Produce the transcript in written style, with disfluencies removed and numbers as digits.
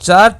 4